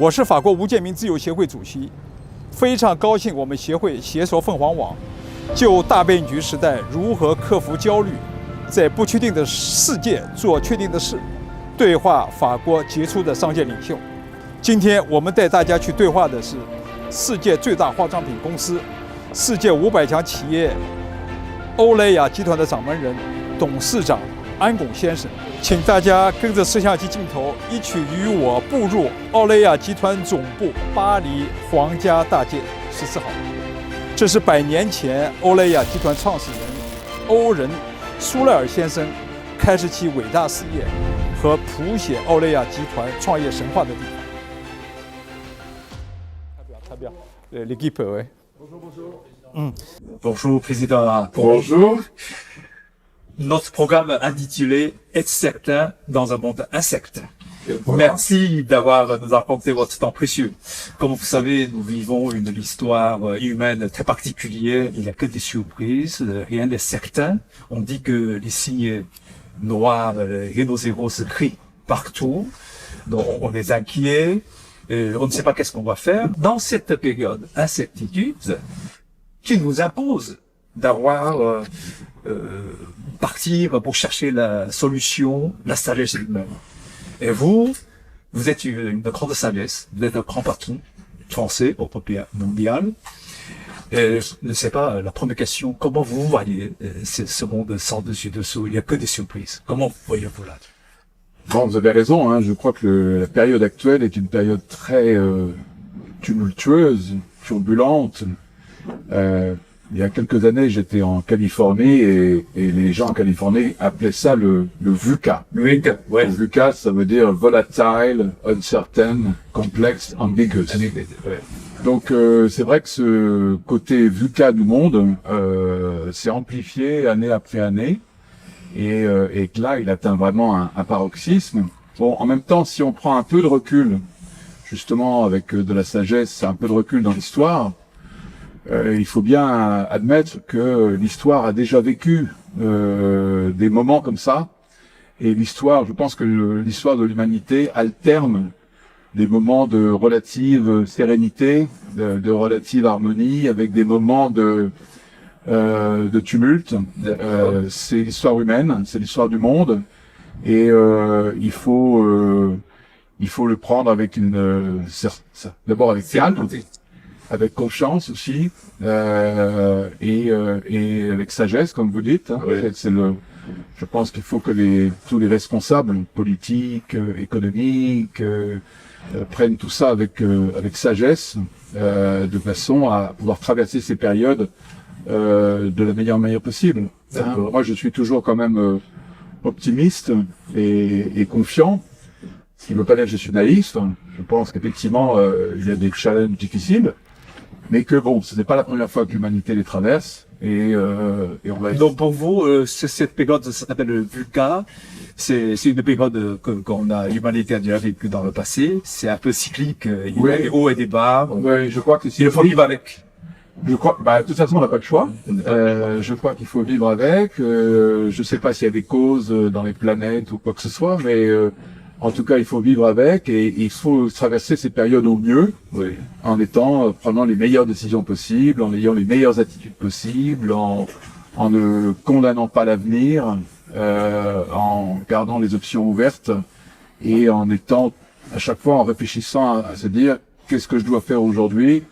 我是法国吴建民自由协会主席，非常高兴我们协会携手凤凰网，就大变局时代如何克服焦虑，在不确定的世界做确定的事，对话法国杰出的商界领袖。今天我们带大家去对话的是世界最大化妆品公司、世界500强企业欧莱雅集团的掌门人、董事长安拱先生。请大家跟着摄像机镜头一起与我步入欧莱雅集团总部巴黎皇家大街14号。这是100年前欧莱雅集团创始人欧仁·舒赖尔先生开始其伟大事业和谱写欧莱雅集团创业神话的地方。très bien. L'équipe, ouais. Bonjour, Président. Bonjour. Notre programme intitulé « Être certain dans un monde incertain ». Merci d'avoir nous apporté votre temps précieux. Comme vous savez, nous vivons une histoire humaine très particulière. Il n'y a que des surprises, rien n'est certain. On dit que les signes noirs, rhinocéros se crient partout. Donc on est inquiet, on ne sait pas qu'est-ce qu'on va faire. Dans cette période d'incertitude, qui nous impose d'avoir partir pour chercher la solution, la sagesse humaine. Et vous êtes une grande sagesse, vous êtes un grand patron français, européen, mondial. Et je ne sais pas, la première question, comment vous voyez ce monde sans dessus-dessous? Il n'y a que des surprises. Comment voyez-vous là? Bon, vous avez raison, hein, je crois que la période actuelle est une période très tumultueuse, turbulente. Il y a quelques années, j'étais en Californie et les gens en Californie appelaient ça le VUCA. VUCA, ouais. Le VUCA, ça veut dire volatile, uncertain, complex, ambiguous. Ouais. Donc c'est vrai que ce côté VUCA du monde s'est amplifié année après année et que là, il atteint vraiment un paroxysme. Bon, en même temps, si on prend un peu de recul, justement avec de la sagesse, un peu de recul dans l'histoire, il faut bien admettre que l'histoire a déjà vécu des moments comme ça, et l'histoire, je pense que l'histoire de l'humanité alterne des moments de relative sérénité, de relative harmonie, avec des moments de tumulte. C'est l'histoire humaine, c'est l'histoire du monde, et il faut le prendre avec d'abord avec calme, avec confiance aussi, et avec sagesse, comme vous dites. Hein. Oui. Je pense qu'il faut que tous les responsables politiques, économiques, prennent tout ça avec sagesse, de façon à pouvoir traverser ces périodes de la meilleure manière possible. Hein. Moi, je suis toujours quand même optimiste et confiant. Ce qui ne veut pas dire que je suis naïf. Je pense qu'effectivement, il y a des challenges difficiles. Mais que bon, ce n'est pas la première fois que l'humanité les traverse, et on va. Donc pour vous, cette période, ça s'appelle le VUCA. C'est une période l'humanité a déjà vécu dans le passé. C'est un peu cyclique. Il y a des hauts et des bas. Oui, je crois que il faut vivre avec. Je crois, de toute façon, on n'a pas le choix. Je crois qu'il faut vivre avec. Je ne sais pas s'il y a des causes dans les planètes ou quoi que ce soit, mais en tout cas, il faut vivre avec et il faut traverser ces périodes au mieux, oui, en prenant les meilleures décisions possibles, en ayant les meilleures attitudes possibles, en ne condamnant pas l'avenir, en gardant les options ouvertes et en étant à chaque fois en réfléchissant à se dire qu'est-ce que je dois faire aujourd'hui,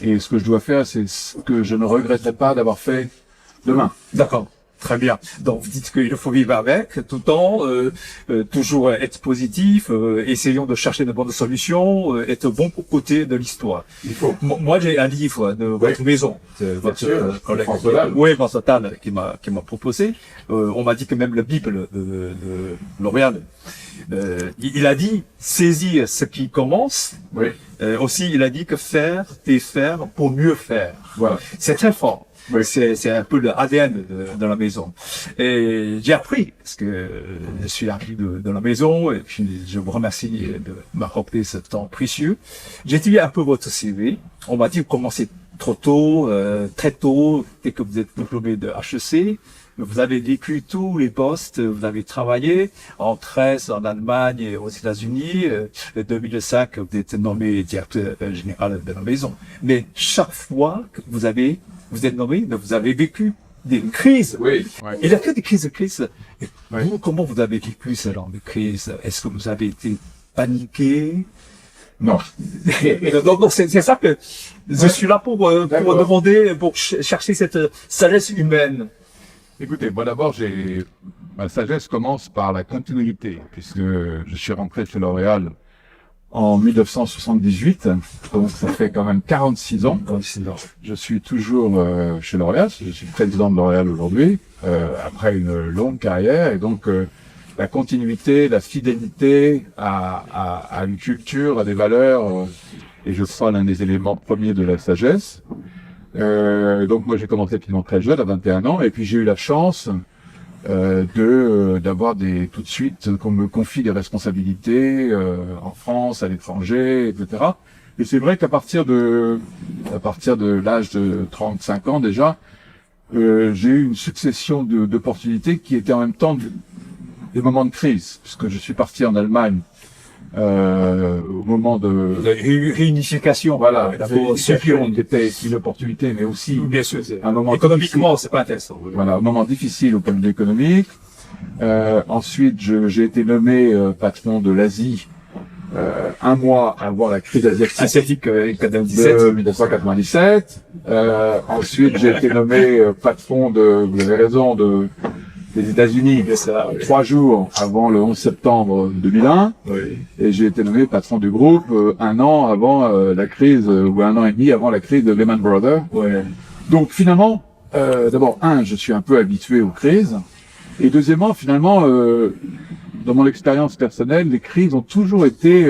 et ce que je dois faire, c'est ce que je ne regretterai pas d'avoir fait demain. D'accord. Très bien. Donc, vous dites qu'il faut vivre avec, tout le temps, toujours être positif, essayons de chercher de bonnes solutions, être bon aux côtés de l'histoire. Il faut. Moi, j'ai un livre de votre maison, de votre collègue, François Tal, qui m'a proposé. On m'a dit que même la Bible de L'Oréal, il a dit saisir ce qui commence. Oui. Aussi, il a dit que faire, défaire pour mieux faire. Voilà. C'est très fort. Oui. C'est un peu l'ADN de la maison. Et j'ai appris, parce que je suis arrivé de la maison, et puis je vous remercie de m'accorder ce temps précieux. J'ai étudié un peu votre CV. On m'a dit que vous commencez trop tôt, très tôt, dès que vous êtes diplômé de HEC. vous avez vécu tous les postes, vous avez travaillé en Grèce, en Allemagne et aux États-Unis. En 2005, vous êtes nommé directeur général de la maison. Mais chaque fois que vous êtes nommé, vous avez vécu des crises. Oui. Ouais. Il y a que des crises. Et Ouais. vous, comment vous avez vécu ce genre de crise? Est-ce que vous avez été paniqué? Non. Donc c'est ça que je suis là pour demander, pour chercher cette sagesse humaine. Écoutez, moi d'abord, ma sagesse commence par la continuité, puisque je suis rentré chez L'Oréal en 1978, donc ça fait quand même 46 ans. Je suis toujours chez L'Oréal, je suis président de L'Oréal aujourd'hui, après une longue carrière, et donc la continuité, la fidélité à une culture, à des valeurs, et je crois l'un des éléments premiers de la sagesse. Donc moi j'ai commencé finalement très jeune, à 21 ans, et puis j'ai eu la chance d'avoir tout de suite qu'on me confie des responsabilités en France, à l'étranger, etc. Et c'est vrai qu'à partir de l'âge de 35 ans déjà, j'ai eu une succession d'opportunités qui étaient en même temps des moments de crise, puisque je suis parti en Allemagne au moment de Réunification. voilà, D'abord, qui était une opportunité, mais aussi bien sûr, un moment économiquement, c'est pas intéressant. voilà, un moment difficile au point de vue économique. Ensuite, j'ai été nommé patron de l'Asie un mois avant la crise asiatique de 1997. Ensuite, j'ai été nommé patron vous avez raison, des États-Unis 3 jours avant le 11 septembre 2001. Oui. Et j'ai été nommé patron du groupe un an avant la crise, ou un an et demi avant la crise de Lehman Brothers. Ouais. Donc finalement, d'abord, je suis un peu habitué aux crises. Et deuxièmement, finalement, dans mon expérience personnelle, les crises ont toujours été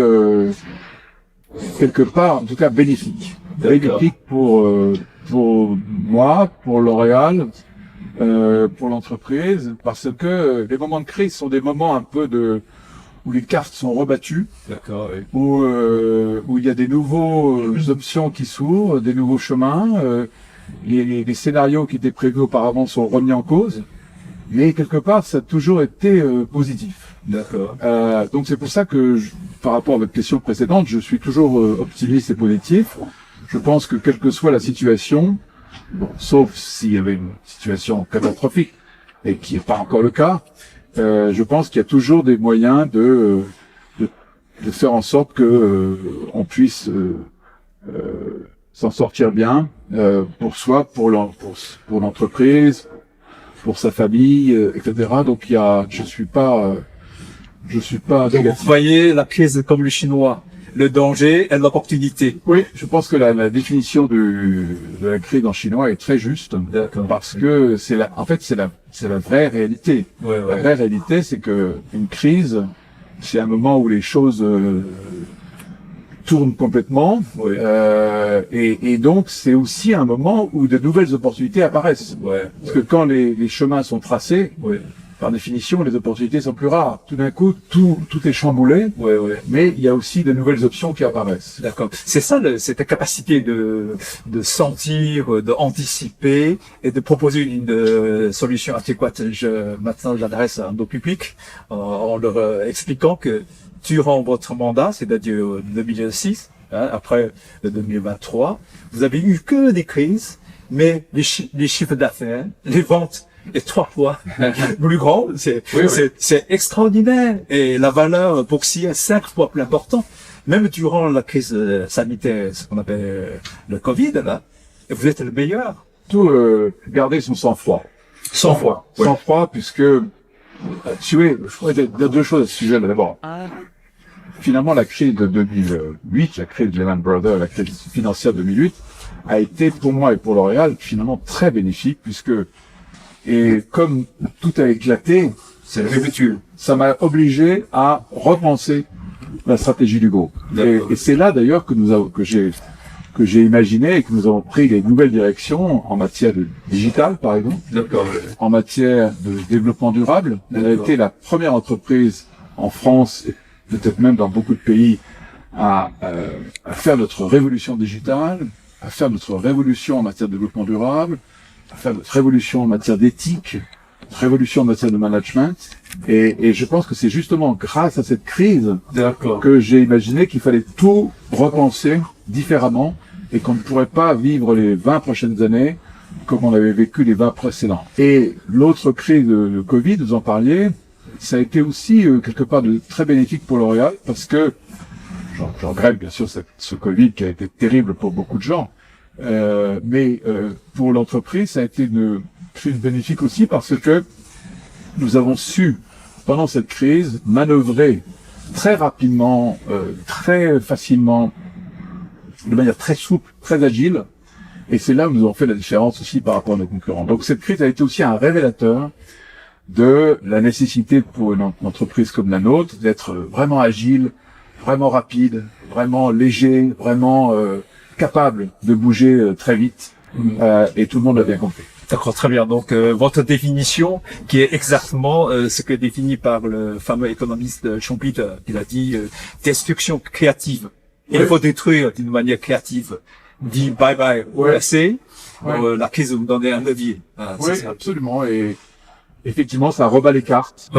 quelque part, en tout cas, bénéfiques. Bénéfiques pour moi, pour L'Oréal, pour l'entreprise, parce que les moments de crise sont des moments un peu où les cartes sont rebattues, D'accord, oui. où il y a des nouveaux options qui s'ouvrent, des nouveaux chemins, les scénarios qui étaient prévus auparavant sont remis en cause, mais quelque part ça a toujours été positif. D'accord. Donc c'est pour ça que, par rapport à votre question précédente, je suis toujours optimiste et positif. Je pense que quelle que soit la situation, bon, sauf s'il y avait une situation catastrophique, et qui n'est pas encore le cas, je pense qu'il y a toujours des moyens de faire en sorte que on puisse s'en sortir bien pour soi, pour l'entreprise, pour sa famille, etc. Donc je suis pas Donc, vous voyez la crise comme le chinois, le danger et l'opportunité. Oui, je pense que la définition de la crise en chinois est très juste. D'accord. Parce que c'est la vraie réalité. Ouais, La ouais. vraie réalité, c'est que une crise, c'est un moment où les choses tournent complètement. Oui. Et donc, c'est aussi un moment où de nouvelles opportunités apparaissent. Ouais. Parce que quand les chemins sont tracés, Ouais. par définition, les opportunités sont plus rares. Tout d'un coup, tout est chamboulé. Ouais, ouais. Mais il y a aussi de nouvelles options qui apparaissent. D'accord. C'est ça, cette capacité de sentir, d'anticiper et de proposer une solution adéquate. Maintenant, j'adresse à nos publics en leur expliquant que durant votre mandat, c'est-à-dire 2006, après 2023, vous avez eu que des crises, mais les chiffres d'affaires, les ventes est 3 fois plus grand. C'est extraordinaire. Et la valeur boursière est 5 fois plus importante. Même durant la crise sanitaire, ce qu'on appelle le Covid, là, vous êtes le meilleur. Tout garder son sang-froid. Sang-froid. Sang-froid, puisque je pourrais dire 2 choses à ce sujet. D'abord, finalement, la crise de 2008, la crise de Lehman Brothers, la crise financière de 2008, a été pour moi et pour L'Oréal finalement très bénéfique, puisque et comme tout a éclaté, ça m'a obligé à repenser la stratégie du groupe. Et c'est là d'ailleurs que j'ai imaginé et que nous avons pris les nouvelles directions en matière de digital, par exemple, en matière de développement durable. On a été la première entreprise en France, et peut-être même dans beaucoup de pays, à faire notre révolution digitale, à faire notre révolution en matière de développement durable, à faire notre révolution en matière d'éthique, révolution de notre management. Et je pense que c'est justement grâce à cette crise D'accord. que j'ai imaginé qu'il fallait tout repenser différemment et qu'on ne pourrait pas vivre les 20 prochaines années comme on avait vécu les 20 précédents. Et l'autre crise de Covid, vous en parliez, ça a été aussi quelque part de très bénéfique pour L'Oréal parce que, je regrette bien sûr ce Covid qui a été terrible pour beaucoup de gens, mais pour l'entreprise, ça a été une crise bénéfique aussi parce que nous avons su, pendant cette crise, manœuvrer très rapidement, très facilement, de manière très souple, très agile. Et c'est là où nous avons fait la différence aussi par rapport à nos concurrents. Donc cette crise a été aussi un révélateur de la nécessité pour une entreprise comme la nôtre d'être vraiment agile, vraiment rapide, vraiment léger, vraiment capable de bouger très vite. Et tout le monde l'a bien compris. D'accord, très bien. Donc, votre définition, qui est exactement ce que définit par le fameux économiste Schumpeter, il a dit destruction créative. Il faut détruire d'une manière créative. Dit bye bye au passé, la crise vous donner un levier. Oui, absolument. Et effectivement, ça rebat les cartes.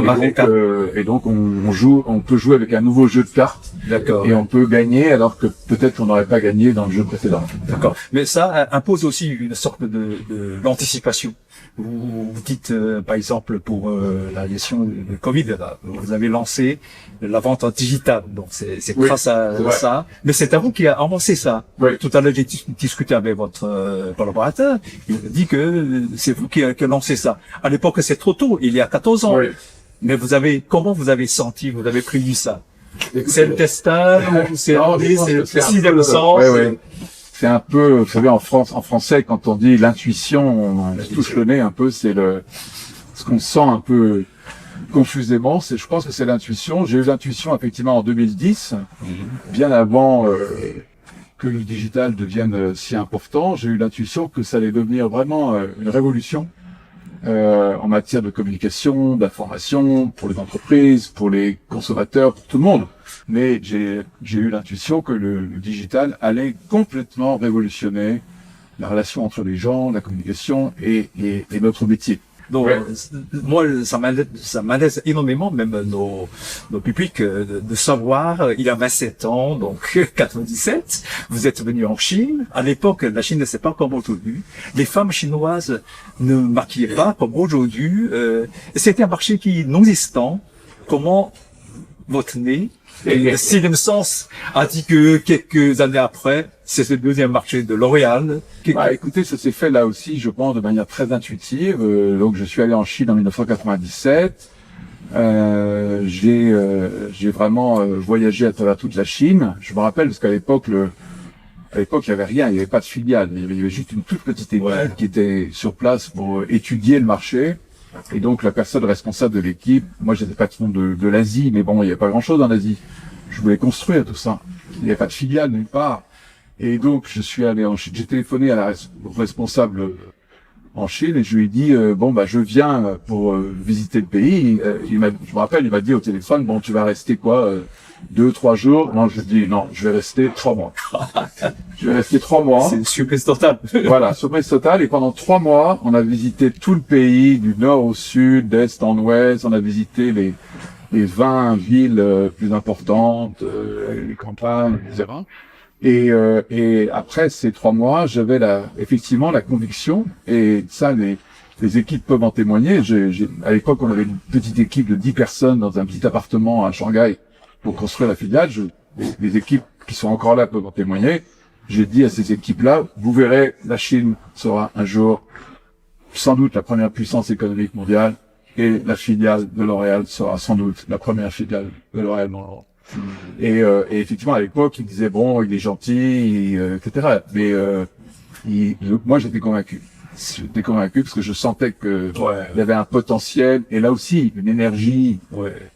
Et donc, on peut jouer avec un nouveau jeu de cartes. D'accord. Et on peut gagner alors que peut-être on n'aurait pas gagné dans le jeu précédent. D'accord. Mais ça impose aussi une sorte d'anticipation. Vous dites, par exemple, pour la gestion de Covid, là, vous avez lancé la vente en digital. Donc, c'est grâce à ça. Mais c'est à vous qui a avancé ça. Oui. Tout à l'heure, j'ai discuté avec votre collaborateur. Il me dit que c'est vous qui a lancé ça. À l'époque, c'est trop tôt. Il y a 14 ans. Oui. Mais comment vous avez senti, vous avez prévu ça? C'est le destin, c'est le sixième sens. Oui. C'est un peu, vous savez, en français, quand on dit l'intuition, on touche le nez un peu, c'est ce qu'on sent un peu confusément. Je pense que c'est l'intuition. J'ai eu l'intuition effectivement en 2010, bien avant que le digital devienne si important. J'ai eu l'intuition que ça allait devenir vraiment une révolution en matière de communication, d'information, pour les entreprises, pour les consommateurs, pour tout le monde. Mais j'ai eu l'intuition que le digital allait complètement révolutionner la relation entre les gens, la communication et notre métier. Donc, moi, ça m'intéresse énormément, même nos publics, de savoir, il y a 27 ans, donc 97, vous êtes venu en Chine. À l'époque, la Chine ne s'est pas comme aujourd'hui. Les femmes chinoises ne maquillaient pas comme aujourd'hui. C'était un marché qui est non existant. Comment votre nez et le sixième sens a dit que quelques années après, c'est le deuxième marché de L'Oréal. Écoutez, ça s'est fait là aussi, je pense, de manière très intuitive. Donc, je suis allé en Chine en 1997. J'ai vraiment voyagé à travers toute la Chine. Je me rappelle parce qu'à l'époque, il y avait rien, il n'y avait pas de filiale. Il y avait juste une toute petite équipe qui était sur place pour étudier le marché. Et donc, la personne responsable de l'équipe, moi, j'étais patron de l'Asie, mais bon, il n'y avait pas grand-chose en Asie. Je voulais construire tout ça. Il n'y avait pas de filiale nulle part. Et donc, je suis allé en Chine. J'ai téléphoné à la responsable en Chine et je lui ai dit, je viens pour visiter le pays. Je me rappelle, il m'a dit au téléphone, tu vas rester quoi, 2-3 jours? Non, je dis, non, je vais rester 3 mois. Je vais rester 3 mois. C'est une surprise totale. Voilà, surprise totale. Et pendant 3 mois, on a visité tout le pays, du nord au sud, d'est en ouest. On a visité les 20 villes plus importantes, les campagnes, etc. Et après ces 3 mois, j'avais effectivement la conviction, et ça, les équipes peuvent en témoigner. À l'époque, on avait une petite équipe de 10 personnes dans un petit appartement à Shanghai pour construire la filiale. Les équipes qui sont encore là peuvent en témoigner. J'ai dit à ces équipes-là, vous verrez, la Chine sera un jour sans doute la première puissance économique mondiale, et la filiale de L'Oréal sera sans doute la première filiale de L'Oréal dans le monde. Et effectivement, à l'époque, il disait, il est gentil, etc. Mais moi, j'étais convaincu. J'étais convaincu parce que je sentais que il y avait un potentiel, et là aussi, une énergie,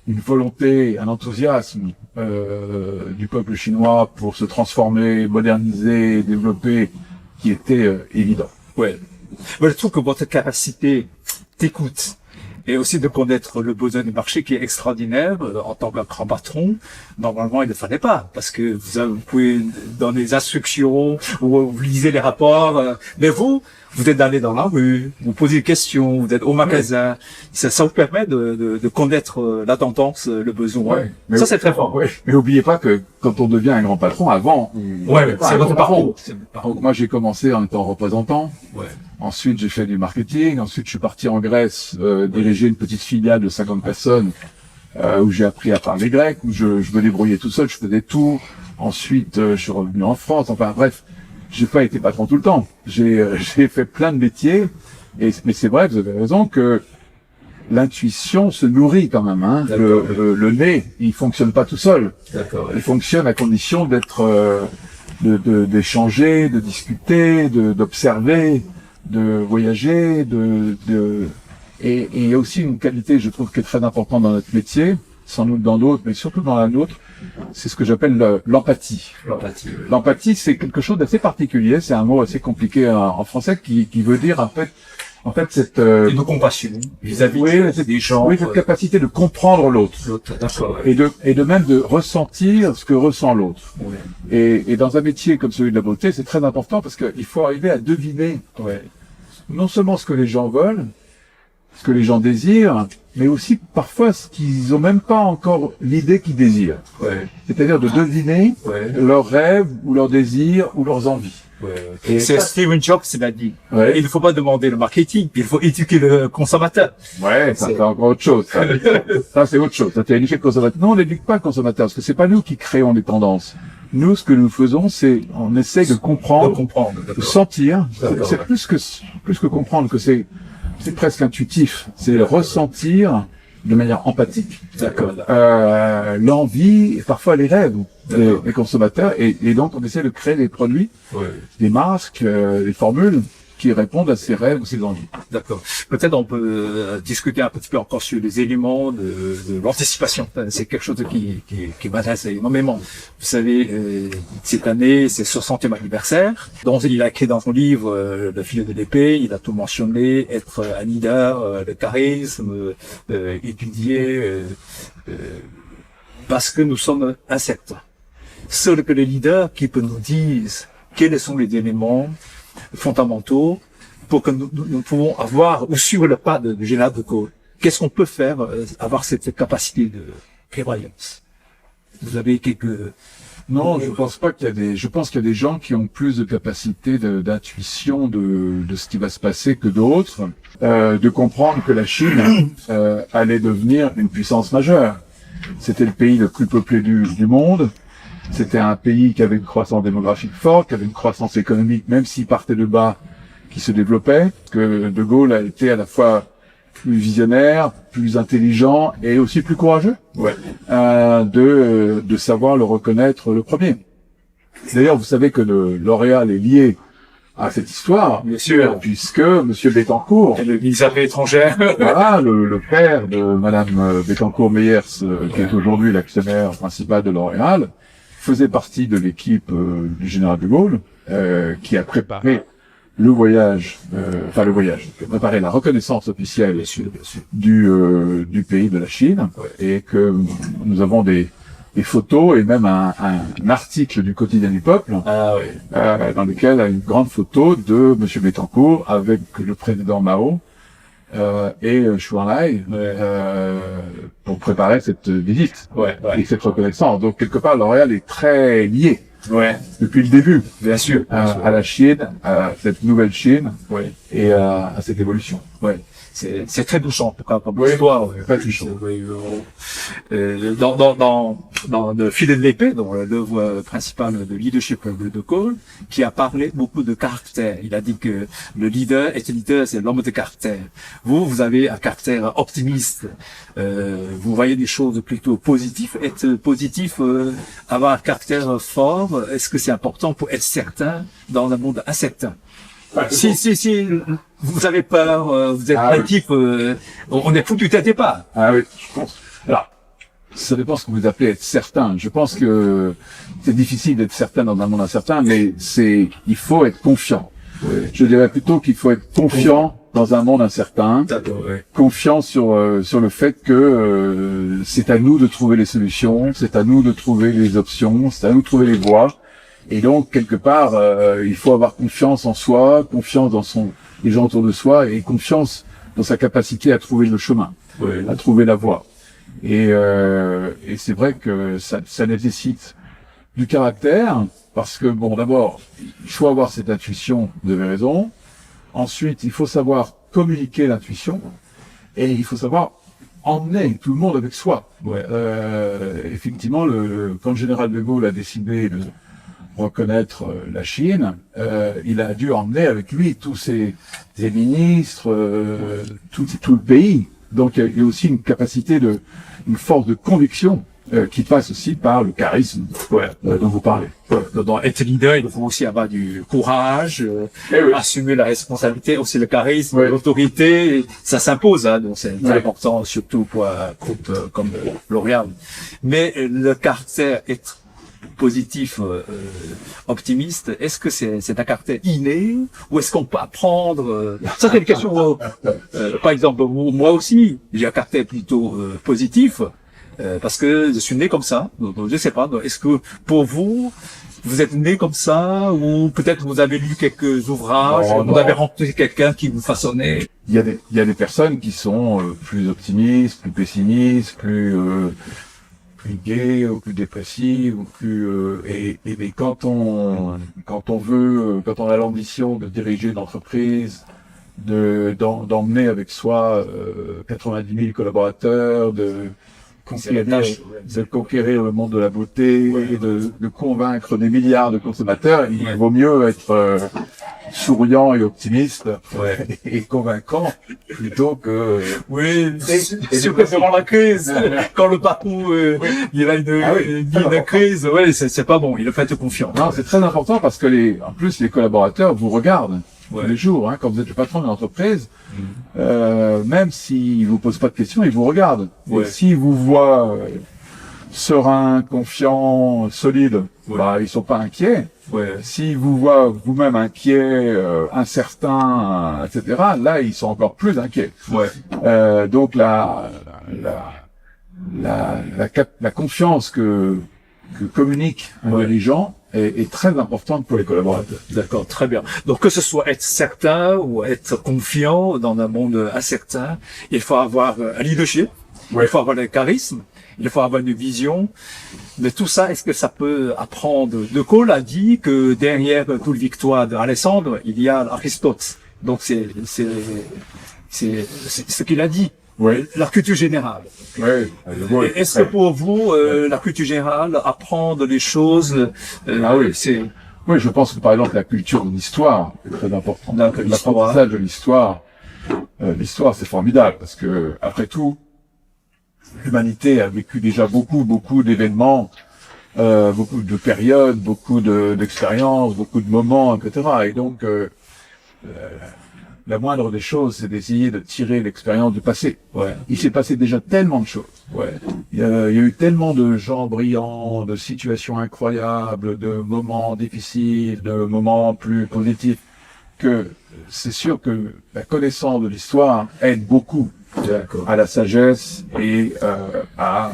une volonté, un enthousiasme du peuple chinois pour se transformer, moderniser, développer, qui était évident. Ouais. Moi, je trouve que votre capacité d'écoute et aussi de connaître le besoin du marché qui est extraordinaire en tant qu'un grand patron. Normalement, il ne fallait pas, parce que vous pouvez donner des instructions ou vous lisez les rapports, mais vous vous êtes allé dans la rue, vous posez des questions, vous êtes au magasin. Ça vous permet de connaître la tendance, le besoin. Ouais, mais ça, c'est très fort. Ouais. Mais oubliez pas que quand on devient un grand patron, avant, C'est votre parcours. Donc moi j'ai commencé en étant représentant. Ouais. Ensuite j'ai fait du marketing. Ensuite je suis parti en Grèce diriger une petite filiale de 50 personnes où j'ai appris à parler grec, où je me débrouillais tout seul, je faisais tout. Ensuite je suis revenu en France. Enfin bref, j'ai pas été patron tout le temps. J'ai fait plein de métiers. Mais c'est vrai, vous avez raison que l'intuition se nourrit quand même. Hein. Le nez, il fonctionne pas tout seul. D'accord. Il fonctionne à condition d'être, d'échanger, de discuter, d'observer, de voyager, et il y a aussi une qualité, je trouve, qui est très importante dans notre métier, sans doute dans d'autres, mais surtout dans la nôtre, c'est ce que j'appelle l'empathie. L'empathie, c'est quelque chose d'assez particulier. C'est un mot assez compliqué en français qui veut dire en fait cette Et de compassion vis-à-vis des gens. Oui, cette capacité de comprendre l'autre. D'accord. Et de même de ressentir ce que ressent l'autre. Ouais. Et dans un métier comme celui de la beauté, c'est très important parce qu'il faut arriver à deviner non seulement ce que les gens veulent, ce que les gens désirent, mais aussi parfois ce qu'ils ont même pas encore l'idée qu'ils désirent. Ouais. C'est-à-dire de deviner leurs rêves ou leurs désirs ou leurs envies. Et c'est Steven Jobs qui l'a dit. Ouais. Il ne faut pas demander le marketing, il faut éduquer le consommateur. Ouais, ça c'est encore autre chose. Ça c'est autre chose. Ça t'es éduqué le consommateur. Non, on n'éduque pas le consommateur parce que c'est pas nous qui créons les tendances. Nous, ce que nous faisons, c'est on essaie de comprendre, de sentir. C'est plus que comprendre, que c'est presque intuitif. C'est ressentir de manière empathique. D'accord. L'envie et parfois les rêves des consommateurs et donc on essaie de créer des produits, des masques, des formules qui répondent à ces rêves ou ces envies. D'accord. Peut-être on peut discuter un petit peu encore sur les éléments de l'anticipation. C'est quelque chose qui m'intéresse énormément. Vous savez, cette année, c'est 60e anniversaire. Donc, il a écrit dans son livre Le fil de l'épée, il a tout mentionné, être un leader, le charisme, étudier, parce que nous sommes insectes. Seul que le leader qui peut nous dire quels sont les éléments fondamentaux pour que nous pouvons avoir ou suivre le pas de Général de Gaulle. Qu'est-ce qu'on peut faire, avoir cette capacité de prévoyance? Vous avez quelques... Non, je pense pas qu'il y a je pense qu'il y a des gens qui ont plus de capacité d'intuition de ce qui va se passer que d'autres, de comprendre que la Chine allait devenir une puissance majeure. C'était le pays le plus peuplé du monde. C'était un pays qui avait une croissance démographique forte, qui avait une croissance économique, même s'il partait de bas, qui se développait. Que De Gaulle a été à la fois plus visionnaire, plus intelligent et aussi plus courageux. De savoir le reconnaître le premier. D'ailleurs, vous savez que le L'Oréal est lié à cette histoire, bien sûr, puisque Monsieur Bettencourt, le ministre des Affaires étrangères, voilà, le père de Madame Bettencourt-Meyers, qui est aujourd'hui l'actionnaire principal de L'Oréal, faisait partie de l'équipe du général de Gaulle, qui a préparé le voyage, préparé la reconnaissance officielle du pays de la Chine, et que nous avons des photos et même un article du quotidien du peuple, dans lequel il y a une grande photo de Monsieur Bettencourt avec le président Mao et Chou Enlai pour préparer cette visite et cette reconnaissance. Donc quelque part, L'Oréal est très lié depuis le début, bien sûr, à la Chine, à cette nouvelle Chine et à cette évolution. C'est très touchant, en tout cas, comme histoire. Très touchant. Dans le fil de l'épée, dans l'œuvre principale de leadership de Gaulle, qui a parlé beaucoup de caractère. Il a dit que le leader, c'est l'homme de caractère. Vous avez un caractère optimiste. Vous voyez des choses plutôt positives. Être positif, avoir un caractère fort, est-ce que c'est important pour être certain dans un monde incertain? Si vous avez peur, vous êtes actif, on est foutu tête et pas. Ah oui, je pense. Alors, ça dépend ce que vous appelez être certain. Je pense que c'est difficile d'être certain dans un monde incertain, mais il faut être confiant. Je dirais plutôt qu'il faut être confiant dans un monde incertain. Confiant sur le fait que c'est à nous de trouver les solutions, c'est à nous de trouver les options, c'est à nous de trouver les voies. Et donc, quelque part, il faut avoir confiance en soi, confiance dans les gens autour de soi et confiance dans sa capacité à trouver le chemin, à trouver la voie. Et c'est vrai que ça nécessite du caractère, parce que, bon, d'abord, il faut avoir cette intuition, vous avez raison. Ensuite, il faut savoir communiquer l'intuition et il faut savoir emmener tout le monde avec soi. Effectivement, quand le général de Gaulle a décidé de reconnaître la Chine, il a dû emmener avec lui tous ses ministres, tout le pays. Donc il y a aussi une capacité une force de conviction qui passe aussi par le charisme dont vous parlez. Dans être leader, il faut aussi avoir du courage, assumer la responsabilité, aussi le charisme, l'autorité, ça s'impose, hein, donc c'est très important, surtout pour un groupe comme L'Oréal. Mais le caractère être positif, optimiste, est-ce que c'est un caractère inné ou est-ce qu'on peut apprendre Ça c'est une question. Par exemple, moi aussi, j'ai un caractère plutôt positif. Parce que je suis né comme ça, donc je sais pas. Est-ce que pour vous, vous êtes né comme ça, ou peut-être vous avez lu quelques ouvrages, vous avez rencontré quelqu'un qui vous façonnait? Il y a des personnes qui sont plus optimistes, plus pessimistes, plus gays, ou plus dépressives, ou plus mais quand on a l'ambition de diriger une entreprise, d'emmener avec soi 90 000 collaborateurs, de conquérir le monde de la beauté, de convaincre des milliards de consommateurs, il vaut mieux être souriant et optimiste et convaincant plutôt que... surtout durant la crise, quand le patron il a une crise, c'est pas bon, il a fait confiance. Non, c'est très important parce que en plus les collaborateurs vous regardent tous les jours, hein, quand vous êtes le patron d'une entreprise, même s'ils vous posent pas de questions, ils vous regardent. Et s'ils vous voient serein, confiant, solide, ils sont pas inquiets. S'ils vous voient vous-même inquiet, incertain, etc., là, ils sont encore plus inquiets. Donc la confiance que communique un dirigeant est très importante pour les collaborateurs. D'accord, très bien. Donc que ce soit être certain ou être confiant dans un monde incertain, il faut avoir un leadership, il faut avoir le charisme, il faut avoir une vision. Mais tout ça, est-ce que ça peut apprendre? De Gaulle a dit que derrière toute victoire d'Alexandre, il y a Aristote. Donc c'est ce qu'il a dit. La culture générale. Est-ce que pour vous, la culture générale, apprendre les choses, Oui, je pense que par exemple la culture de l'histoire est très importante. L'apprentissage de l'histoire, c'est formidable parce que après tout, l'humanité a vécu déjà beaucoup d'événements, beaucoup de périodes, beaucoup d'expériences, beaucoup de moments, etc. Et donc la moindre des choses, c'est d'essayer de tirer l'expérience du passé. Il s'est passé déjà tellement de choses. Il y a eu tellement de gens brillants, de situations incroyables, de moments difficiles, de moments plus positifs, que c'est sûr que la connaissance de l'histoire aide beaucoup à la sagesse et à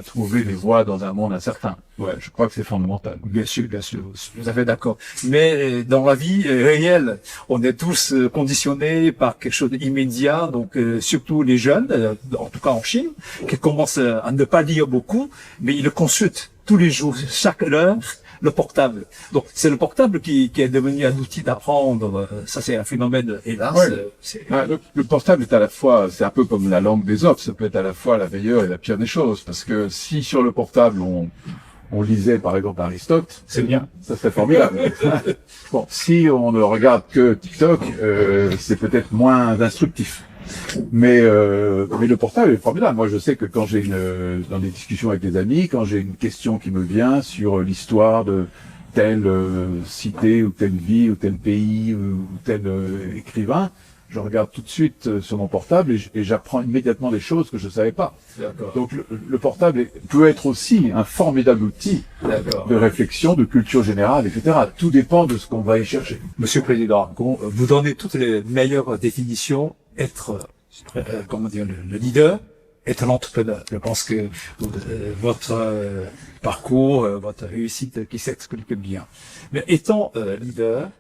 trouver des voies dans un monde incertain. Je crois que c'est fondamental. Bien sûr, je suis tout à fait d'accord. Mais dans la vie réelle, on est tous conditionnés par quelque chose d'immédiat, donc surtout les jeunes, en tout cas en Chine, qui commencent à ne pas lire beaucoup, mais ils le consultent tous les jours, chaque heure, le portable. Donc c'est le portable qui est devenu un outil d'apprendre. Ça c'est un phénomène, hélas. Le portable est à la fois, c'est un peu comme la langue des autres, ça peut être à la fois la meilleure et la pire des choses, parce que si sur le portable on lisait par exemple Aristote, c'est bien, ça serait formidable. Bon, si on ne regarde que TikTok, c'est peut-être moins instructif. Mais le portable est formidable. Moi, je sais que quand j'ai dans des discussions avec des amis, quand j'ai une question qui me vient sur l'histoire de telle cité ou telle vie ou tel pays ou tel écrivain, je regarde tout de suite sur mon portable et j'apprends immédiatement des choses que je savais pas. Donc le portable peut être aussi un formidable outil de réflexion, de culture générale, etc. Tout dépend de ce qu'on va y chercher. Monsieur le Président, vous donnez toutes les meilleures définitions, être, comment dire, le leader, être un entrepreneur. Je pense que votre parcours, votre réussite qui s'explique bien. Mais étant leader,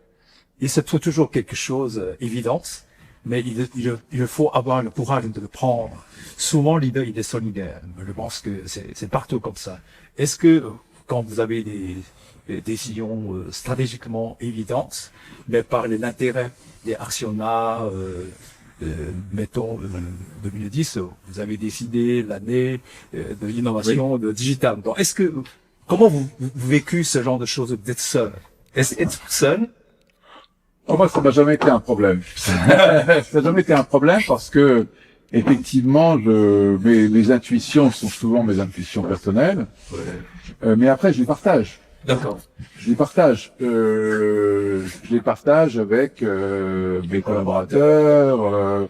il se trouve toujours quelque chose évident, mais il faut avoir le courage de le prendre. Souvent, leader, il est solidaire. Je pense que c'est partout comme ça. Est-ce que quand vous avez des décisions stratégiquement évidentes, mais par l'intérêt des actionnaires, mettons 2010, vous avez décidé l'année de l'innovation de digital. Donc, comment vous vécu ce genre de choses d'être seul? Est-ce être seul? Oh, moi, ça n'a jamais été un problème. Ça n'a jamais été un problème parce que, effectivement, mes intuitions sont souvent mes intuitions personnelles. Ouais. Mais après, je les partage. D'accord. Je les partage avec mes collaborateurs,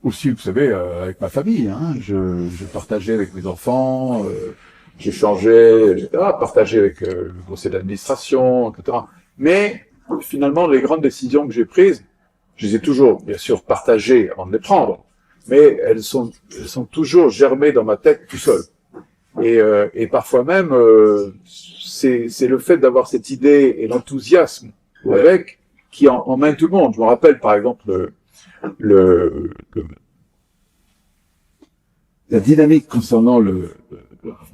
aussi, vous savez, avec ma famille. Hein. Je partageais avec mes enfants, j'échangeais, etc. Partageais avec le conseil d'administration, etc. Mais finalement, les grandes décisions que j'ai prises, je les ai toujours, bien sûr, partagées avant de les prendre, mais elles sont toujours germées dans ma tête tout seul. Et parfois même, c'est le fait d'avoir cette idée et l'enthousiasme avec qui emmène tout le monde. Je me rappelle, par exemple, la dynamique concernant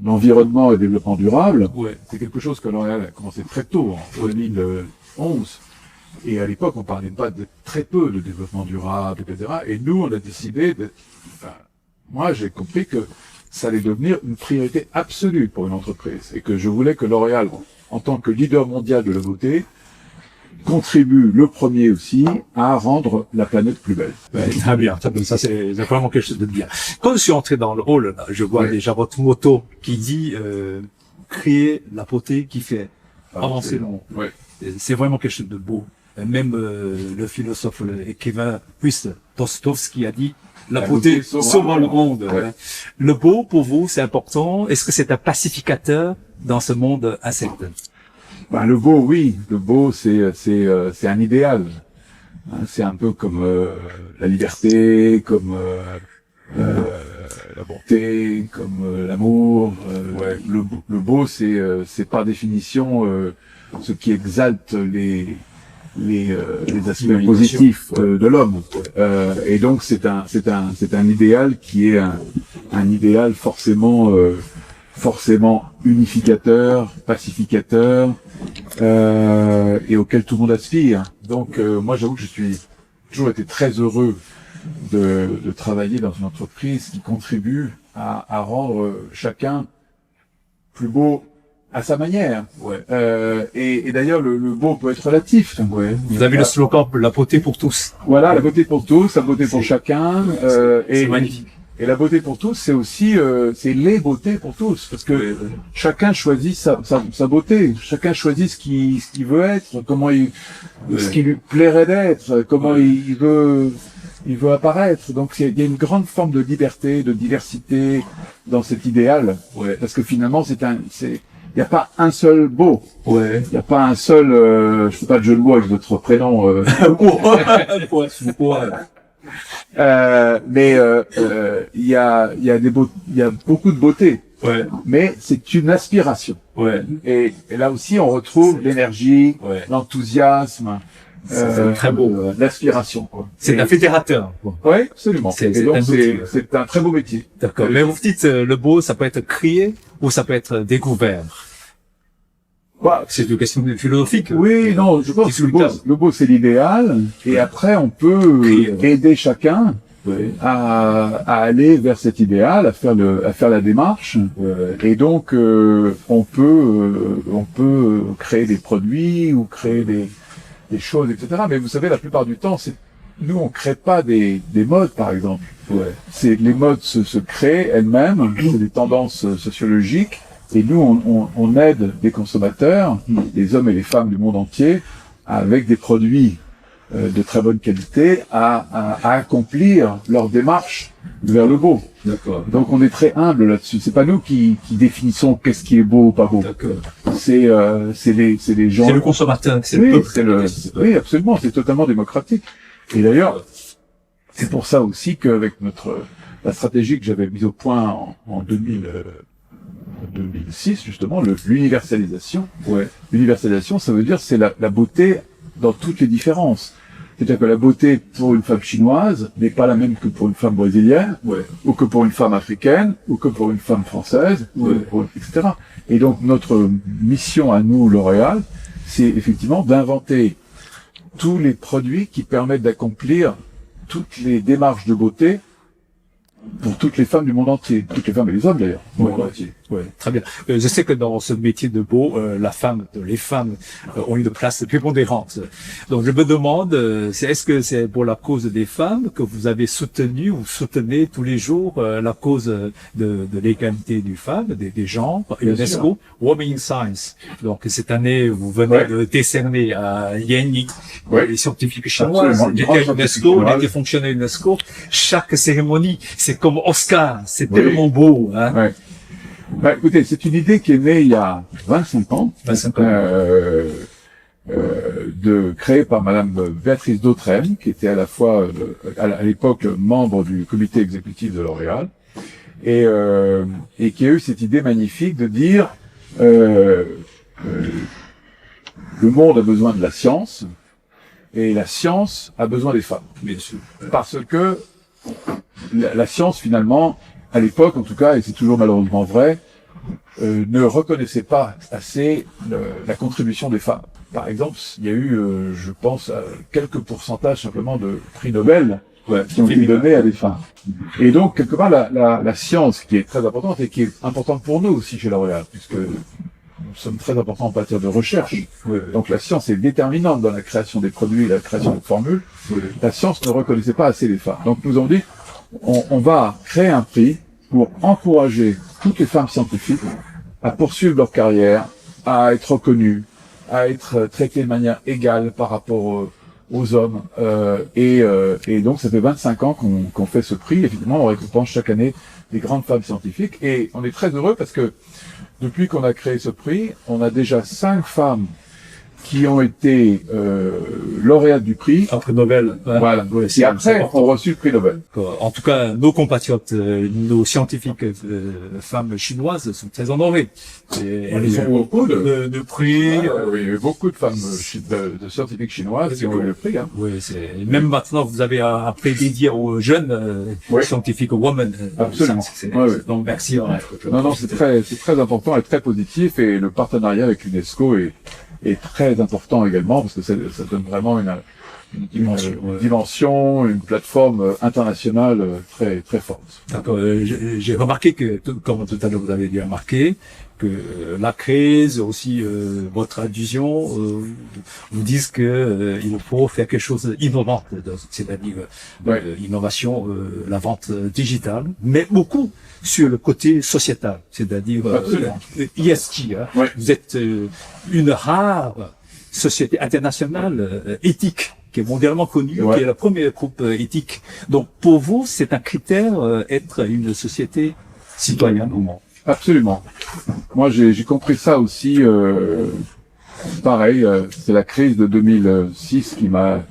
l'environnement et le développement durable. Ouais. C'est quelque chose que L'Oréal a commencé très tôt, en 2011. Et à l'époque, on parlait pas de très peu de développement durable, etc. Et nous, on a décidé moi, j'ai compris que ça allait devenir une priorité absolue pour une entreprise. Et que je voulais que L'Oréal, en tant que leader mondial de la beauté, contribue le premier aussi à rendre la planète plus belle. Ouais, très bien. Ça, c'est vraiment quelque chose de bien. Quand je suis entré dans le hall, là, je vois déjà votre motto qui dit créer la beauté qui fait avancer le monde. Ouais. C'est vraiment quelque chose de beau. Même le philosophe écrivain russe Dostoïevski a dit la beauté sauve le monde. Ouais. Le beau pour vous, c'est important. Est-ce que c'est un pacificateur dans ce monde incertain? Le beau, oui. Le beau, c'est un idéal. C'est un peu comme la liberté, comme la bonté, comme l'amour. Ouais. Le beau, c'est par définition ce qui exalte les aspects positifs de l'homme. Et donc c'est un idéal qui est un idéal forcément unificateur, pacificateur, et auquel tout le monde aspire. Donc moi j'avoue que je suis toujours été très heureux de travailler dans une entreprise qui contribue à rendre chacun plus beau à sa manière. Ouais. Et d'ailleurs, le beau peut être relatif. Ouais. Vous avez le slogan la beauté pour tous. Voilà, la beauté pour tous, la beauté pour chacun. C'est magnifique. Et la beauté pour tous, c'est aussi c'est les beautés pour tous, parce que chacun choisit sa beauté. Chacun choisit ce qu'il veut être, ce qui lui plairait d'être, comment il veut apparaître. Donc il y a une grande forme de liberté, de diversité dans cet idéal. Ouais. Parce que finalement, il n'y a pas un seul beau. Ouais. Il n'y a pas un seul, je fais pas de jeu de mots avec votre prénom. Mais il y a beaucoup de beauté. Ouais. Mais c'est une aspiration. Ouais. Et là aussi, on retrouve l'énergie, l'enthousiasme. C'est très beau. L'aspiration, quoi. C'est un fédérateur. Oui, absolument. Et donc, c'est un très beau métier. D'accord. Mais vous dites, le beau, ça peut être créé ou ça peut être découvert. C'est une question philosophique. Oui, non, je pense que le beau, c'est l'idéal. Et après, on peut aider chacun à aller vers cet idéal, à faire la démarche. Et donc, on peut créer des produits ou créer des choses, etc. Mais vous savez, la plupart du temps, nous, on crée pas des modes, par exemple. Ouais. Les modes se créent elles-mêmes. C'est des tendances sociologiques. Et nous, on aide les consommateurs, les hommes et les femmes du monde entier, avec des produits de très bonne qualité, à accomplir leur démarche vers le beau. D'accord. Donc, on est très humble là-dessus. C'est pas nous qui définissons qu'est-ce qui est beau ou pas beau. D'accord. C'est les gens. C'est le consommateur. C'est le peuple. Oui, absolument. C'est totalement démocratique. Et d'ailleurs, c'est pour ça aussi qu'avec la stratégie que j'avais mise au point en 2006, justement, l'universalisation. Ouais. L'universalisation, ça veut dire c'est la beauté dans toutes les différences. C'est-à-dire que la beauté pour une femme chinoise n'est pas la même que pour une femme brésilienne, Ouais. ou que pour une femme africaine, ou que pour une femme française, Ouais. etc. Et donc notre mission à nous, L'Oréal, c'est effectivement d'inventer tous les produits qui permettent d'accomplir toutes les démarches de beauté pour toutes les femmes du monde entier, toutes les femmes et les hommes d'ailleurs, du monde entier. Ouais, très bien. Je sais que dans ce métier de beau, les femmes ont une place prépondérante. Donc je me demande, est-ce que c'est pour la cause des femmes que vous avez soutenu ou soutenez tous les jours la cause de l'égalité du femme, des genres, Bien UNESCO, sûr. Women in Science. Donc cette année, vous venez Ouais. de décerner à Yan Yi, Ouais. les scientifiques chinois, Absolument. il était Grand à scientifique UNESCO, il chinois. était fonctionnaire à UNESCO. Chaque cérémonie, c'est comme Oscar, c'est Oui. tellement beau, hein. Ouais. Bah, écoutez, c'est une idée qui est née il y a 25 ans, 25 ans. créée par Madame Béatrice Dautrem, qui était à la fois, à l'époque, membre du comité exécutif de L'Oréal, et qui a eu cette idée magnifique de dire, le monde a besoin de la science, et la science a besoin des femmes. Bien sûr. Parce que la science, finalement, à l'époque, en tout cas, et c'est toujours malheureusement vrai, ne reconnaissait pas assez la contribution des femmes. Par exemple, il y a eu, je pense, quelques pourcentages simplement de prix Nobel qui ont été donnés à des femmes. Et donc, quelque part, la science, qui est très importante et qui est importante pour nous aussi chez L'Oréal, puisque nous sommes très importants en matière de recherche. Donc la science est déterminante dans la création des produits, la création de formules. La science ne reconnaissait pas assez les femmes. Donc nous avons dit, on va créer un prix pour encourager toutes les femmes scientifiques à poursuivre leur carrière, à être reconnues, à être traitées de manière égale par rapport aux hommes. Et donc ça fait 25 ans qu'on fait ce prix. Évidemment, on récompense chaque année des grandes femmes scientifiques. Et on est très heureux parce que depuis qu'on a créé ce prix, on a déjà 5 femmes qui ont été lauréates du prix. Après Nobel. Hein. Voilà. Ouais, Et après, ont reçu le prix Nobel. En tout cas, nos compatriotes, nos scientifiques femmes chinoises sont très honorées. Elles ont beaucoup de prix. Oui, il y a eu beaucoup de femmes de scientifiques chinoises qui ont eu le prix. Hein. Oui, même maintenant, vous avez un prix dédié aux jeunes Oui. scientifiques, aux women. Absolument. Donc merci. Non, c'est très important et très positif, et le partenariat avec l'UNESCO est très important également, parce que ça donne vraiment une dimension, une plateforme internationale très très forte. D'accord. J'ai remarqué que, comme tout à l'heure vous avez bien remarqué, que la crise, aussi votre adhésion, vous disent que il faut faire quelque chose d'innovant, c'est-à-dire l'innovation, la vente digitale, mais beaucoup sur le côté sociétal, c'est-à-dire ESG. Hein. Ouais. Vous êtes une rare société internationale éthique qui est mondialement connue, Ouais. qui est le premier groupe éthique. Donc pour vous, c'est un critère être une société citoyenne au monde. Absolument. Moi, j'ai compris ça aussi. Pareil, c'est la crise de 2006 qui m'a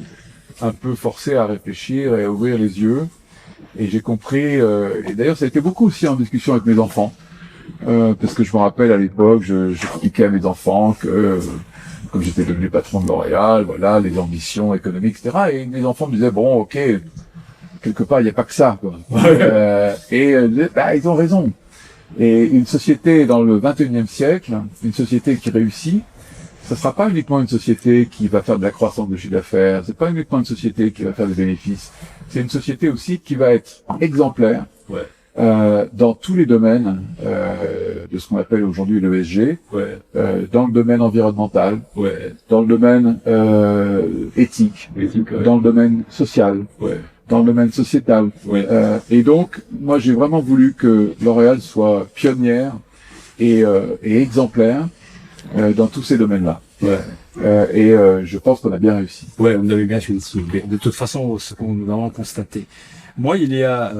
un peu forcé à réfléchir et à ouvrir les yeux. Et j'ai compris. Et d'ailleurs, ça a été beaucoup aussi en discussion avec mes enfants, parce que je me rappelle à l'époque, j'expliquais à mes enfants que comme j'étais devenu patron de L'Oréal, voilà, les ambitions économiques, etc. Et mes enfants me disaient bon, ok, quelque part, il n'y a pas que ça, quoi. Ils ont raison. Et une société dans le 21e siècle, une société qui réussit, ça sera pas uniquement une société qui va faire de la croissance de chiffre d'affaires, c'est pas uniquement une société qui va faire des bénéfices, c'est une société aussi qui va être exemplaire dans tous les domaines de ce qu'on appelle aujourd'hui l'ESG, dans le domaine environnemental, dans le domaine éthique, dans le domaine social, dans le domaine sociétal. Et donc, moi, j'ai vraiment voulu que L'Oréal soit pionnière et exemplaire dans tous ces domaines-là. Je pense qu'on a bien réussi. Ouais, on avait bien réussi. De toute façon, ce qu'on nous avons constaté. Moi, il y a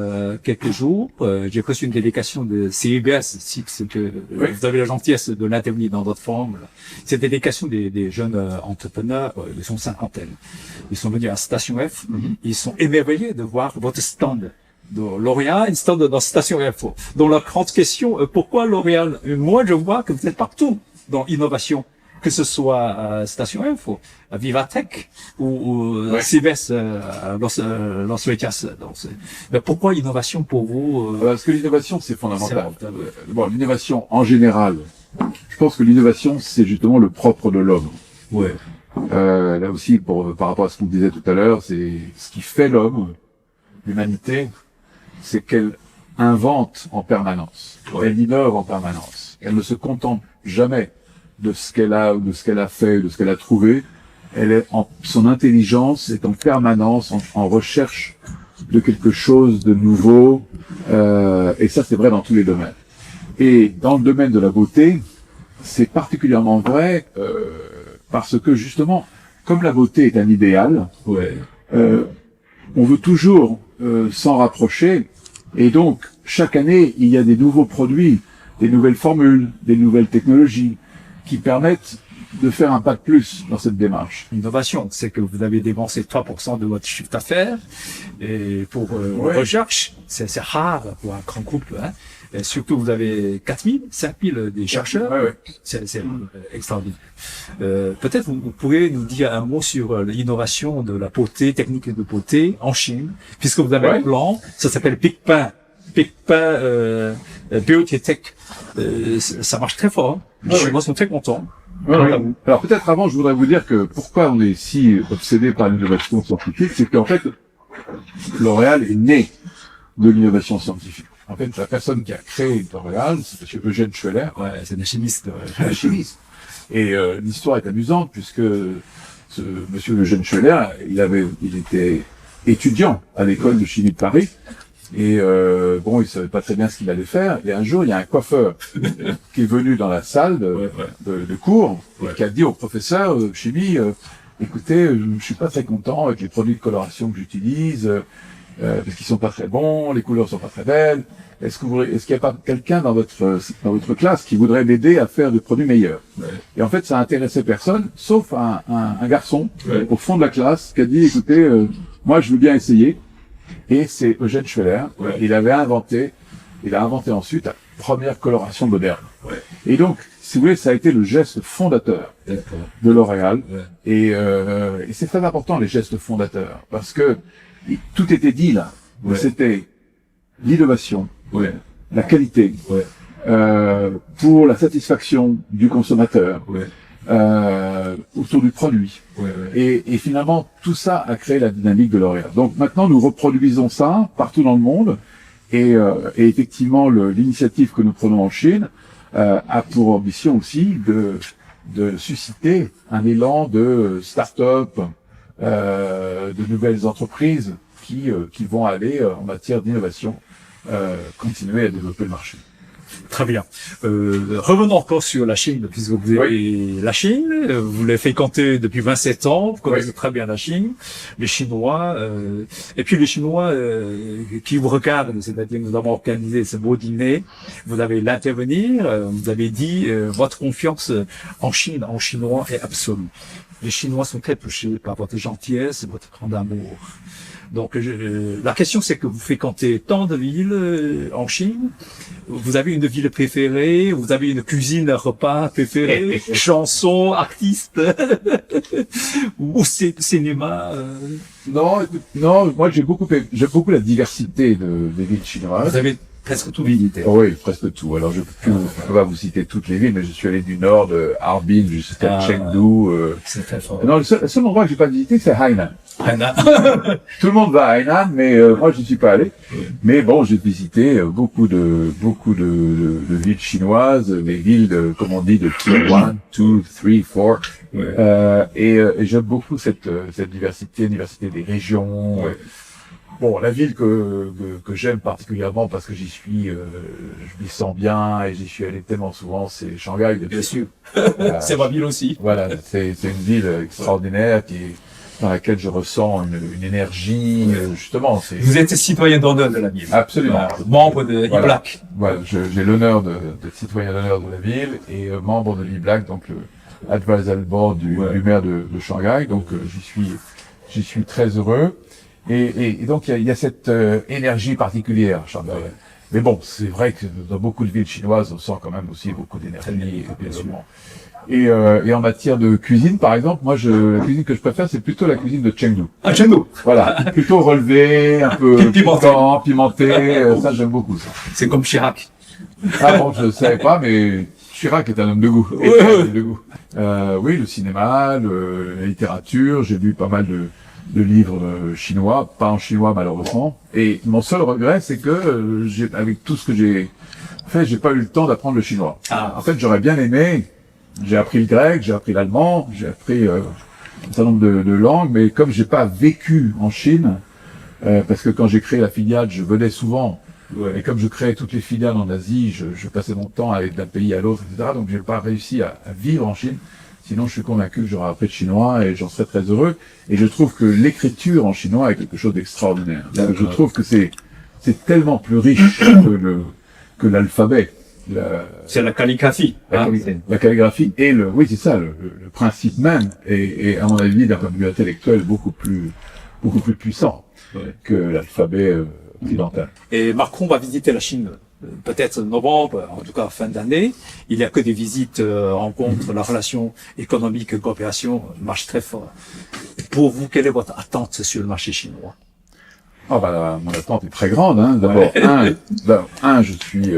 quelques jours, j'ai reçu une délégation de CIBS, SIX, que vous avez la gentillesse de l'intervenir dans votre forum. Cette délégation des jeunes entrepreneurs, ils sont 50. Ils sont venus à Station F. Ils sont émerveillés de voir votre stand. dans L'Oréal, instant dans Station Info. Donc la grande question, pourquoi L'Oréal? Moi, je vois que vous êtes partout dans l'innovation, que ce soit Station Info, Vivatech ou CBS, Las Vegas. Mais pourquoi innovation pour vous? Parce que l'innovation, c'est fondamental. C'est Bon, l'innovation en général, je pense que l'innovation, c'est justement le propre de l'homme. Ouais. Là aussi, par rapport à ce qu'on disait tout à l'heure, c'est ce qui fait l'homme, l'humanité, c'est qu'elle invente en permanence. Ouais. Elle innove en permanence. Elle ne se contente jamais de ce qu'elle a, de ce qu'elle a fait, de ce qu'elle a trouvé. Son intelligence est en permanence en recherche de quelque chose de nouveau. Et ça, c'est vrai dans tous les domaines. Et dans le domaine de la beauté, c'est particulièrement vrai parce que justement, comme la beauté est un idéal, on veut toujours s'en rapprocher. Et donc, chaque année, il y a des nouveaux produits, des nouvelles formules, des nouvelles technologies qui permettent de faire un pas de plus dans cette démarche. L'innovation, c'est que vous avez dépensé 3% de votre chiffre d'affaires et pour recherche, c'est rare pour un grand groupe. Hein. Et surtout, vous avez 4000, 5000 des chercheurs. C'est extraordinaire. Peut-être vous pourrez nous dire un mot sur l'innovation de la beauté, technique de beauté en Chine, puisque vous avez un plan, ça s'appelle Picpin. Picpin Beauty Tech. Ça marche très fort. Les Chinois sont très contents. Alors peut-être avant, je voudrais vous dire que pourquoi on est si obsédé par l'innovation scientifique, c'est qu'en fait, L'Oréal est né de l'innovation scientifique. En fait, la personne qui a créé L'Oréal, c'est M. Eugène Schueller. Ouais, c'est un chimiste. Un chimiste. Et l'histoire est amusante puisque ce M. Eugène Schueller, il était étudiant à l'école de chimie de Paris. Et bon, il savait pas très bien ce qu'il allait faire. Et un jour, il y a un coiffeur qui est venu dans la salle de cours et qui a dit au professeur de chimie, écoutez, je suis pas très content avec les produits de coloration que j'utilise, parce qu'ils sont pas très bons, les couleurs sont pas très belles. Est-ce qu'il y a pas quelqu'un dans votre classe qui voudrait m'aider à faire des produits meilleurs? Et en fait, ça intéressait personne, sauf un garçon au fond de la classe qui a dit, écoutez, moi, je veux bien essayer. Et c'est Eugène Schueller. Il a inventé ensuite la première coloration moderne. Et donc, si vous voulez, ça a été le geste fondateur de L'Oréal. Et c'est très important, les gestes fondateurs, parce que tout était dit là. C'était l'innovation, la qualité, pour la satisfaction du consommateur, autour du produit. Et finalement, tout ça a créé la dynamique de L'Oréal. Donc maintenant, nous reproduisons ça partout dans le monde. Et effectivement, l'initiative que nous prenons en Chine a pour ambition aussi de susciter un élan de start-up, de nouvelles entreprises qui vont aller en matière d'innovation, continuer à développer le marché. Très bien. Revenons encore sur la Chine, puisque vous avez la Chine, vous l'avez fréquenté depuis 27 ans, vous connaissez très bien la Chine, les Chinois, et puis les Chinois qui vous regardent, c'est-à-dire que nous avons organisé ce beau dîner, vous avez l'intervenir, vous avez dit votre confiance en Chine, en Chinois est absolue. Les Chinois sont très touchés par votre gentillesse, votre grand amour. Donc la question c'est que vous fréquentez tant de villes en Chine, vous avez une ville préférée, vous avez une cuisine, un repas préféré, chansons, artistes ou cinéma. Non, moi j'aime beaucoup la diversité des villes chinoises. Vous avez presque tout visité. Oui, presque tout. Alors je peux pas vous citer toutes les villes, mais je suis allé du nord de Harbin jusqu'à Chengdu. C'est très fort. Non, le seul endroit que j'ai pas visité, c'est Hainan. Hainan. Tout le monde va à Hainan, mais moi j'y suis pas allé. Mais bon, j'ai visité beaucoup de villes chinoises, les villes comme on dit de tier 1, 2, 3, 4. Et j'aime beaucoup cette diversité des régions. Bon, la ville que j'aime particulièrement parce que j'y suis, je m'y sens bien et j'y suis allé tellement souvent, c'est Shanghai. Bien sûr. C'est ma ville aussi. Voilà, c'est une ville extraordinaire dans laquelle je ressens une énergie, justement. Vous êtes citoyen d'honneur de la ville. Absolument. Membre de l'IBLAC. Voilà, j'ai l'honneur d'être citoyen d'honneur de la ville et membre de l'IBLAC, donc le advisory board du maire de Shanghai. Donc j'y suis très heureux. Et donc il y a cette énergie particulière, Shanghai. Mais bon, c'est vrai que dans beaucoup de villes chinoises, on sent quand même aussi beaucoup d'énergie, évidemment. Et en matière de cuisine, par exemple, moi, la cuisine que je préfère, c'est plutôt la cuisine de Chengdu. Ah, chez nous. Voilà, plutôt relevé, un peu Pimenté. piquant, pimenté, ça j'aime beaucoup ça. C'est comme Chirac. Ah bon, je ne savais pas, mais Chirac est un homme de goût. Ouais, Est un ouais. homme de goût. Oui, le cinéma, la littérature, j'ai lu pas mal de livres chinois, pas en chinois malheureusement. Et mon seul regret, c'est que avec tout ce que j'ai fait, j'ai pas eu le temps d'apprendre le chinois. Ah. En fait, j'aurais bien aimé. J'ai appris le grec, j'ai appris l'allemand, j'ai appris un certain nombre de langues, mais comme j'ai pas vécu en Chine, parce que quand j'ai créé la filiale, je venais souvent. Et comme je créais toutes les filiales en Asie, je passais mon temps à aller d'un pays à l'autre, etc. Donc j'ai pas réussi à vivre en Chine. Sinon, je suis convaincu que j'aurais appris le chinois et j'en serais très heureux. Et je trouve que l'écriture en chinois est quelque chose d'extraordinaire. Je trouve que c'est tellement plus riche que l'alphabet. C'est la calligraphie. La calligraphie et oui, c'est ça, le principe même est, à mon avis, d'un point de vue intellectuel, beaucoup plus puissant que l'alphabet occidental. Et Macron va visiter la Chine peut-être novembre, en tout cas fin d'année. Il n'y a que des visites, rencontres, la relation économique et coopération marche très fort. Pour vous, quelle est votre attente sur le marché chinois? Ah bah, mon attente est très grande. Hein. D'abord, je suis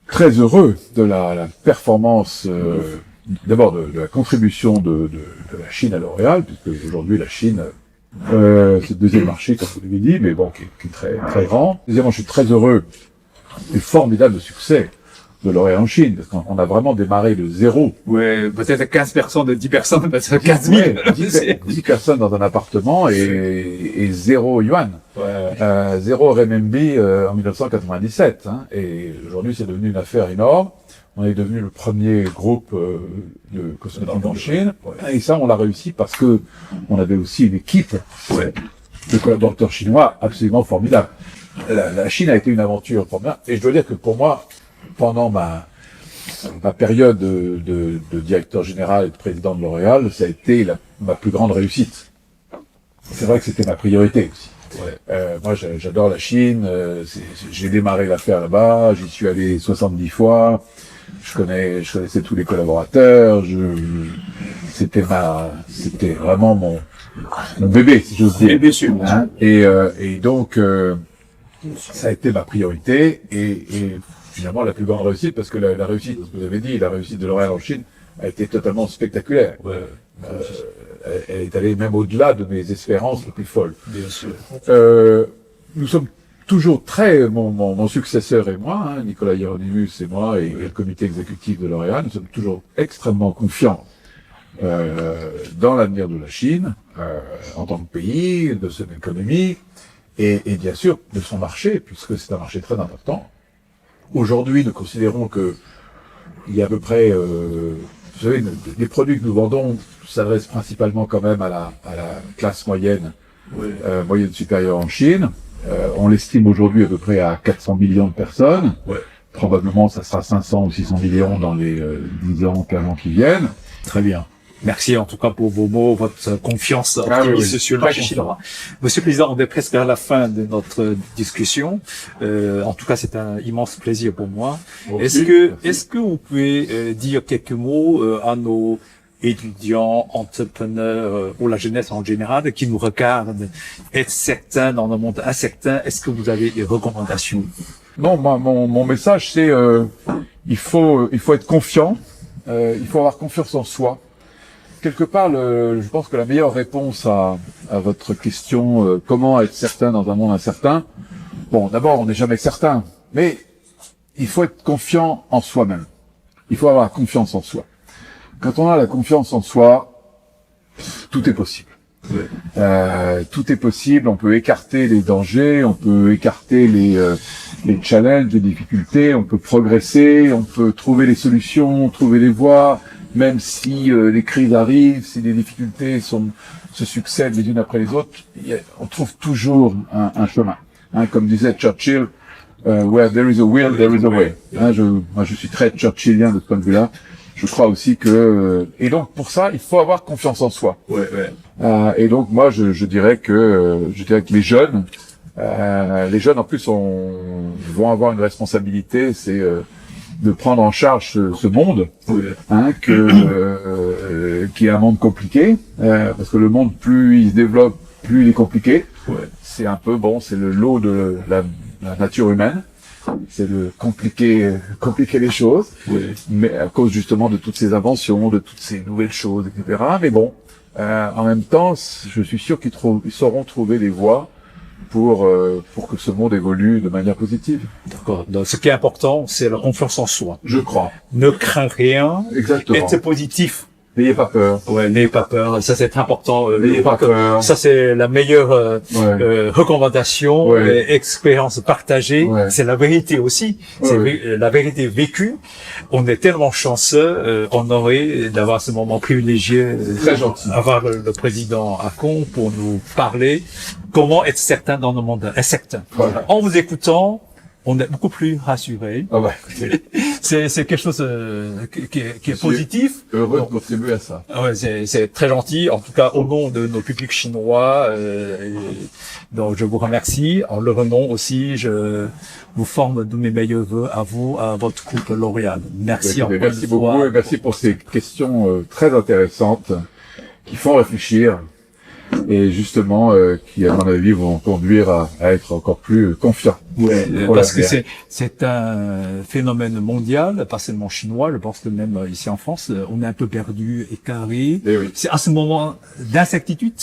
très heureux de la performance, d'abord de la contribution de la Chine à L'Oréal, puisque aujourd'hui la Chine c'est le deuxième marché, comme vous l'avez dit, mais bon, qui est très très grand. Deuxièmement, je suis très heureux du formidable succès de L'Oréal en Chine, parce qu'on a vraiment démarré de zéro. Ouais, peut-être 15 personnes, 10 personnes, peut-être 15 000. Ouais, 10 personnes dans un appartement et 0 yuan. Ouais. 0 renminbi en 1997. Hein, et aujourd'hui, c'est devenu une affaire énorme. On est devenu le premier groupe de cosmétiques en Chine. Et ça, on l'a réussi parce que on avait aussi une équipe de collaborateurs chinois absolument formidable. La Chine a été une aventure formidable. Et je dois dire que pour moi, pendant ma période de directeur général et de président de L'Oréal, ça a été ma plus grande réussite. C'est vrai que c'était ma priorité aussi. Moi, j'adore la Chine. J'ai démarré l'affaire là-bas. J'y suis allé 70 fois. Je connaissais tous les collaborateurs. C'était vraiment mon bébé, si j'ose dire. Bien sûr. Hein, et donc, ça a été ma priorité et finalement la plus grande réussite, parce que la réussite, ce que vous avez dit, la réussite de L'Oréal en Chine a été totalement spectaculaire. Elle est allée même au-delà de mes espérances les plus folles. Bien sûr. Nous sommes toujours mon successeur et moi, hein, Nicolas Hieronymus et moi, et le comité exécutif de L'Oréal, nous sommes toujours extrêmement confiants dans l'avenir de la Chine, en tant que pays, de son économie, et bien sûr de son marché, puisque c'est un marché très important. Aujourd'hui, nous considérons que il y a à peu près, vous savez, les produits que nous vendons s'adressent principalement quand même à la classe moyenne, moyenne supérieure en Chine. On l'estime aujourd'hui à peu près à 400 millions de personnes. Probablement, ça sera 500 ou 600 millions dans les 10 ans, 15 ans qui viennent. Très bien. Merci en tout cas pour vos mots, votre confiance sur le marché chinois. Monsieur le Président, on est presque à la fin de notre discussion. En tout cas, c'est un immense plaisir pour moi. Est-ce que vous pouvez dire quelques mots à nos étudiants, entrepreneurs ou la jeunesse en général qui nous regardent, être certains dans le monde incertain? Est-ce que vous avez des recommandations? Non, mon message c'est il faut être confiant, il faut avoir confiance en soi. Quelque part, je pense que la meilleure réponse à votre question, comment être certain dans un monde incertain, bon, d'abord, on n'est jamais certain, mais il faut être confiant en soi-même. Il faut avoir confiance en soi. Quand on a la confiance en soi, tout est possible. Tout est possible, on peut écarter les dangers, on peut écarter les challenges, les difficultés, on peut progresser, on peut trouver les solutions, trouver les voies, même si les crises arrivent, si les difficultés se succèdent les unes après les autres, on trouve toujours un chemin. Hein, comme disait Churchill, where there is a will, there is a way. Hein, moi, je suis très churchillien de ce point de vue-là. Je crois aussi que et donc pour ça il faut avoir confiance en soi. Ouais, ouais. Et donc moi je dirais que les jeunes en plus vont avoir une responsabilité, c'est de prendre en charge ce monde, hein, qui est un monde compliqué, parce que le monde plus il se développe, plus il est compliqué. Ouais. C'est un peu c'est le lot de la nature humaine. C'est de compliquer les choses, mais à cause justement de toutes ces inventions, de toutes ces nouvelles choses, etc. Mais bon, en même temps, je suis sûr qu'ils sauront trouver des voies pour que ce monde évolue de manière positive. D'accord. Donc, ce qui est important, c'est la confiance en soi. Je crois. Ne crains rien. Exactement. Être positif. N'ayez pas peur. Ouais, n'ayez pas peur. Ça, c'est important. N'ayez pas peur. Ça, c'est la meilleure recommandation, expérience partagée. Ouais. C'est la vérité aussi. C'est la vérité vécue. On est tellement chanceux, honoré d'avoir ce moment privilégié. Très gentil. Avoir le président Akon pour nous parler comment être certain dans le monde incertain. Voilà. En vous écoutant, on est beaucoup plus rassuré. Ah ouais. C'est quelque chose qui est positif. Heureux de contribuer à ça. Ouais, c'est très gentil. En tout cas, au nom de nos publics chinois, donc je vous remercie. En leur nom aussi, je vous forme de mes meilleurs vœux à vous, à votre couple L'Oréal. Merci encore Merci une fois. beaucoup et merci pour ces questions très intéressantes qui font réfléchir et justement qui, à mon avis, vont conduire à être encore plus confiants. Ouais, parce que c'est un phénomène mondial, pas seulement chinois. Je pense que même ici en France, on est un peu perdu, écarté. Eh oui. C'est à ce moment d'incertitude,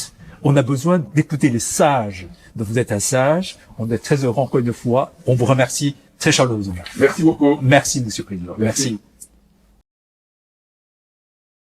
on a besoin d'écouter les sages. Donc vous êtes un sage, on est très heureux encore une fois. On vous remercie très chaleureusement. Merci beaucoup. Merci, Monsieur le Président. Merci. Merci.